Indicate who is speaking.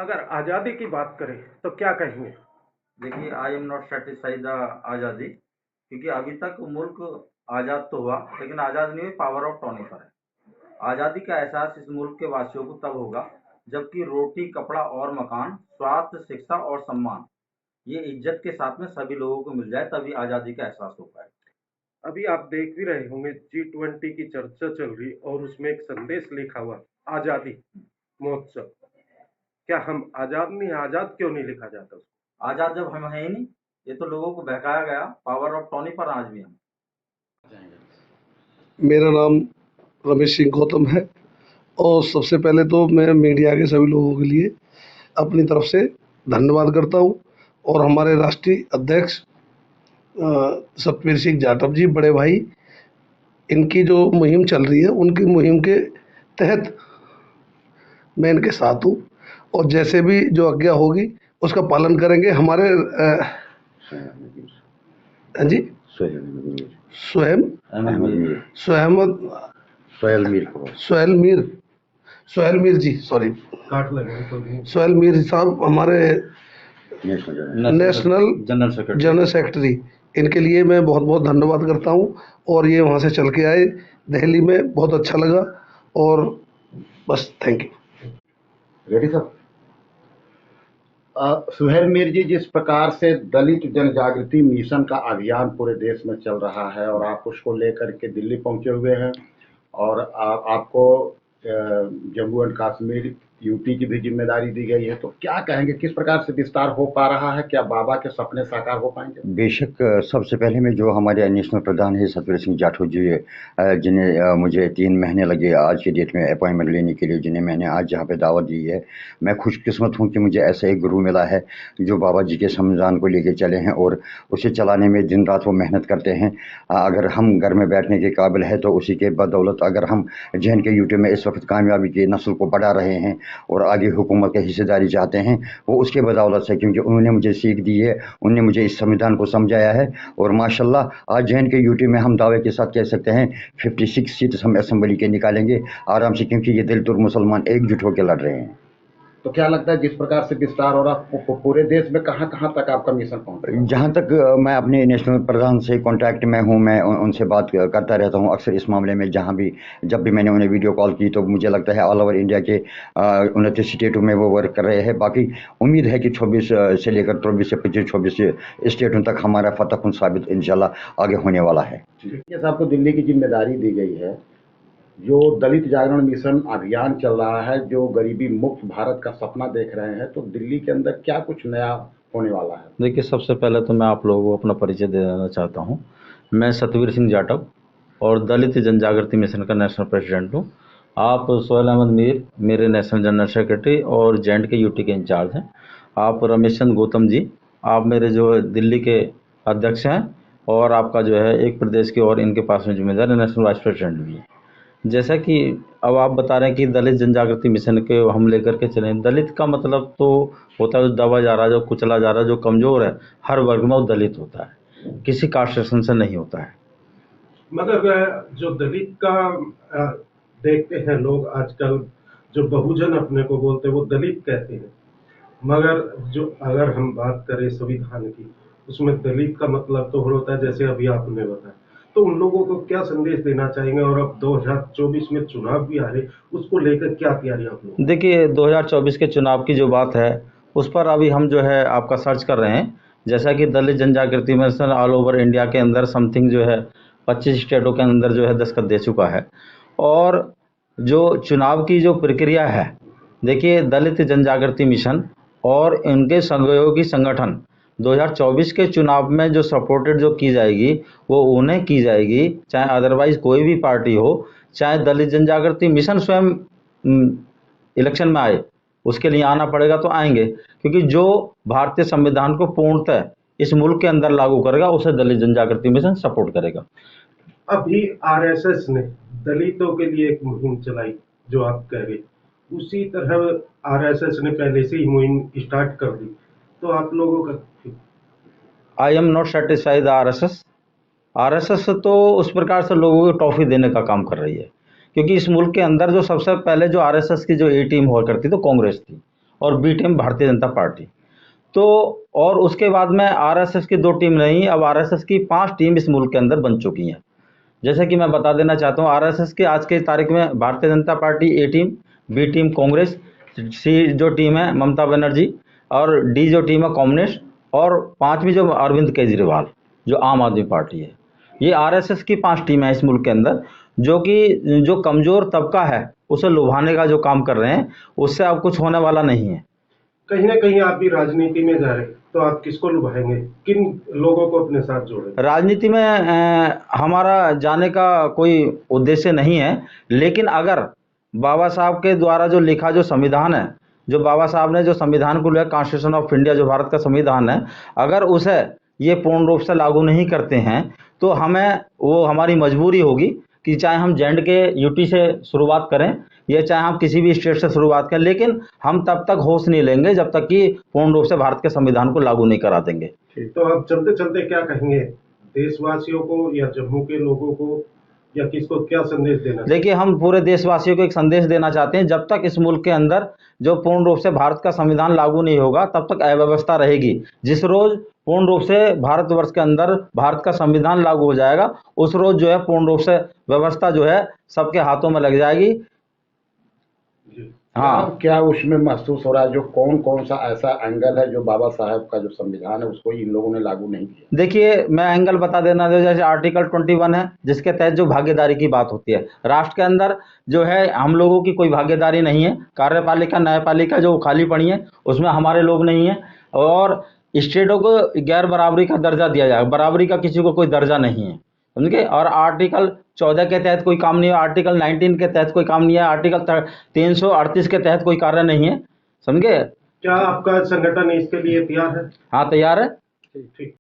Speaker 1: अगर आज़ादी की बात करें तो क्या कहेंगे?
Speaker 2: देखिए, I am not satisfied the आज़ादी, क्योंकि अभी तक मुल्क आज़ाद तो हुआ लेकिन आज़ाद नहीं हुई, पावर ऑफ टर्नी पर है। आज़ादी का एहसास इस मुल्क के वासियों को तब होगा जबकि रोटी, कपड़ा और मकान, स्वास्थ्य, शिक्षा और सम्मान ये इज्जत के साथ में सभी लोगों को मिल जाए, तभी आज़ादी का एहसास हो पाए।
Speaker 1: अभी आप देख भी रहे होंगे G20 की चर्चा चल रही और उसमें एक संदेश लिखा हुआ आज़ादी महोत्सव। क्या हम आज़ाद नहीं, आज़ाद क्यों नहीं लिखा जाता उसको?
Speaker 2: आज़ाद जब हम हैं ही नहीं, ये तो लोगों को बहकाया गया, पावर ऑफ टर्नी पर आज भी हम।
Speaker 3: मेरा नाम रमेश सिंह गौतम है और सबसे पहले तो मैं मीडिया के सभी लोगों के लिए अपनी तरफ से धन्यवाद करता हूं और हमारे राष्ट्रीय अध्यक्ष सतवीर सिंह जाटव जी, बड़े भाई, इनकी जो मुहिम चल रही है उनकी मुहिम के तहत मैं इनके साथ हूँ और जैसे भी जो आज्ञा होगी उसका पालन करेंगे। हमारे हाँ जी, स्वयं सोहेल मीर जी, सॉरी, सोहेल मीर साहब हमारे नेशनल जनरल सेक्रेटरी, इनके लिए मैं बहुत बहुत धन्यवाद करता हूँ। और ये वहाँ से चल के आए दिल्ली में, बहुत अच्छा लगा और बस, थैंक यू।
Speaker 4: रेडी साहब। सुहेल मीर जी, जिस प्रकार से दलित जन जागृति मिशन का अभियान पूरे देश में चल रहा है और आप उसको लेकर के दिल्ली पहुंचे हुए हैं और आपको जम्मू एंड कश्मीर यूपी की भी जिम्मेदारी दी गई है, तो क्या कहेंगे, किस प्रकार से विस्तार हो पा रहा है? क्या बाबा के सपने साकार हो पाएंगे?
Speaker 5: बेशक, सबसे पहले में जो हमारे नेशनल प्रधान है सतवीर सिंह जाटव जी, जिन्हें मुझे 3 महीने लगे आज की डेट में अपॉइंटमेंट लेने के लिए, जिन्हें मैंने आज यहाँ पे दावत दी है, मैं खुशकिस्मत हूँ कि मुझे ऐसा एक गुरु मिला है जो बाबा जी के संविधान को लेके चले हैं और उसे चलाने में दिन रात वो मेहनत करते हैं। अगर हम घर में बैठने के काबिल है तो उसी के बदौलत अगर हम JNK UT में इस वक्त कामयाबी की नस्ल को बढ़ा रहे हैं और आगे हुकूमत की हिस्सेदारी चाहते हैं, वो उसके बदौलत से, क्योंकि उन्होंने मुझे सीख दी है, उन्होंने मुझे इस संविधान को समझाया है। और माशाल्लाह आज JNK UT में हम दावे के साथ कह सकते हैं 56 सीट हम असेंबली के निकालेंगे आराम से, क्योंकि ये दलित और मुसलमान एकजुट होकर लड़ रहे हैं।
Speaker 4: तो क्या लगता है जिस प्रकार से विस्तार हो रहा पूरे देश में, कहाँ कहाँ तक आपका मिशन पहुँच?
Speaker 5: जहाँ तक मैं अपने नेशनल प्रधान से कांटेक्ट में हूँ, मैं उनसे बात करता रहता हूँ अक्सर इस मामले में। जहाँ भी जब भी मैंने उन्हें वीडियो कॉल की तो मुझे लगता है ऑल ओवर इंडिया के 29 स्टेटों में वो वर्क कर रहे हैं। बाकी उम्मीद है कि 24 से लेकर 24 से 25-26 स्टेटों तक हमारा फतह साबित इंशाल्लाह आगे होने वाला है।
Speaker 4: आपको दिल्ली की जिम्मेदारी दी गई है, जो दलित जागरण मिशन अभियान चल रहा है, जो गरीबी मुक्त भारत का सपना देख रहे हैं, तो दिल्ली के अंदर क्या कुछ नया होने वाला है?
Speaker 6: देखिए, सबसे पहले तो मैं आप लोगों को अपना परिचय देना चाहता हूं। मैं सतवीर सिंह जाटव और दलित जन जागृति मिशन का नेशनल प्रेसिडेंट हूं। आप सोहेल अहमद मीर मेरे नेशनल जनरल सेक्रेटरी और JNK UT के इंचार्ज हैं। आप रमेश चंद गौतम जी, आप मेरे जो दिल्ली के अध्यक्ष हैं और आपका जो है एक प्रदेश के और इनके पास में जिम्मेदार नेशनल वाइस प्रेसिडेंट भी है। जैसा कि अब आप बता रहे हैं कि दलित जन जागृति मिशन के हम लेकर के चलें, दलित का मतलब तो होता है जो दबा जा रहा है, जो कुचला जा रहा है, जो कमज़ोर है, हर वर्ग में वो दलित होता है, किसी कास्ट सेक्शन से नहीं होता है।
Speaker 1: मगर जो दलित का देखते हैं लोग आजकल, जो बहुजन अपने को बोलते हैं वो दलित कहते हैं, मगर जो अगर हम बात करें संविधान की, उसमें दलित का मतलब तो होता है जैसे अभी आपने बताया। तो उन लोगों को क्या संदेश देना चाहेंगे? और अब 2024 में चुनाव भी आ रहे, उसको लेकर क्या तैयारी आप लोग?
Speaker 6: देखिए, 2024 के चुनाव की जो बात है उस पर अभी हम जो है आपका सर्च कर रहे हैं। जैसा कि दलित जन जागृति मिशन ऑल ओवर इंडिया के अंदर समथिंग जो है 25 स्टेटों के अंदर जो है दस्तखत दे चुका है। और जो चुनाव की जो प्रक्रिया है, देखिए, दलित जन जागृति मिशन और इनके सहयोगी संगठन 2024 के चुनाव में जो सपोर्टेड जो की जाएगी वो उन्हें की जाएगी, चाहे अदरवाइज कोई भी पार्टी हो, चाहे दलित जन जागृति मिशन स्वयं इलेक्शन में आए, उसके लिए आना पड़ेगा तो आएंगे, क्योंकि जो भारतीय संविधान को पूर्णतः इस मुल्क के अंदर लागू करेगा उसे दलित जन जागृति मिशन सपोर्ट करेगा।
Speaker 1: अभी RSS ने दलितों के लिए एक मुहिम चलाई जो आप कह रहे, उसी तरह RSS ने पहले से ही मुहिम स्टार्ट कर दी, तो आप लोगों का?
Speaker 6: I am not satisfied RSS तो उस प्रकार से लोगों को टॉफी देने का काम कर रही है, क्योंकि इस मुल्क के अंदर जो सबसे पहले जो RSS की जो A टीम हुआ करती तो कांग्रेस थी, और B team Bharatiya Janata party. तो और उसके बाद में आरएसएस की 2 टीम नहीं, अब आरएसएस की 5 टीम इस मुल्क के अंदर बन चुकी हैं। जैसे कि मैं बता देना चाहता हूँ, आरएसएस के आज के तारीख में भारतीय जनता पार्टी ए टीम, बी टीम कांग्रेस, सी जो टीम है ममता बनर्जी, और डी जो टीम है कम्युनिस्ट, और 5वीं जो अरविंद केजरीवाल जो आम आदमी पार्टी है। ये आरएसएस की 5 टीम है इस मुल्क के अंदर, जो कि जो कमज़ोर तबका है उसे लुभाने का जो काम कर रहे हैं, उससे अब कुछ होने वाला नहीं है।
Speaker 1: कहीं ना कहीं आप भी राजनीति में जा रहे हैं, तो आप किसको लुभाएंगे, किन लोगों को अपने साथ जोड़ेंगे?
Speaker 6: राजनीति में हमारा जाने का कोई उद्देश्य नहीं है, लेकिन अगर बाबा साहब के द्वारा जो लिखा जो संविधान है, जो बाबा साहब ने जो संविधान को लिया, कॉन्स्टिट्यूशन ऑफ इंडिया जो भारत का संविधान है, अगर उसे ये पूर्ण रूप से लागू नहीं करते हैं तो हमें वो हमारी मजबूरी होगी कि चाहे हम जेएंड के यूटी से शुरुआत करें या चाहे हम किसी भी स्टेट से शुरुआत करें, लेकिन हम तब तक होश नहीं लेंगे जब तक कि पूर्ण रूप से भारत के संविधान को लागू नहीं करा देंगे।
Speaker 1: तो आप चलते चलते क्या कहेंगे देशवासियों को या जम्मू के लोगों को, या किसको क्या संदेश देना?
Speaker 6: देखिए, हम पूरे देशवासियों को एक संदेश देना चाहते हैं, जब तक इस मुल्क के अंदर जो पूर्ण रूप से भारत का संविधान लागू नहीं होगा तब तक अव्यवस्था रहेगी। जिस रोज पूर्ण रूप से भारतवर्ष के अंदर भारत का संविधान लागू हो जाएगा, उस रोज जो है पूर्ण रूप से व्यवस्था जो है सबके हाथों में लग जाएगी। हाँ,
Speaker 4: क्या उसमें महसूस हो रहा है जो कौन कौन सा ऐसा एंगल है जो बाबा साहब का जो संविधान है उसको इन लोगों ने लागू नहीं किया?
Speaker 6: देखिए, मैं एंगल बता देना, जो जैसे आर्टिकल 21 है जिसके तहत जो भागीदारी की बात होती है, राष्ट्र के अंदर जो है हम लोगों की कोई भागीदारी नहीं है। कार्यपालिका न्यायपालिका जो खाली पड़ी है उसमें हमारे लोग नहीं है, और स्टेटों को गैर बराबरी का दर्जा दिया जाएगा, बराबरी का किसी को कोई दर्जा नहीं है, समझे। और आर्टिकल 14 के तहत कोई काम नहीं है, आर्टिकल 19 के तहत कोई काम नहीं है, आर्टिकल 338 के तहत कोई कार्य नहीं है, समझे।
Speaker 1: क्या आपका संगठन इसके लिए तैयार है?
Speaker 6: हाँ, तैयार है।
Speaker 1: ठीक।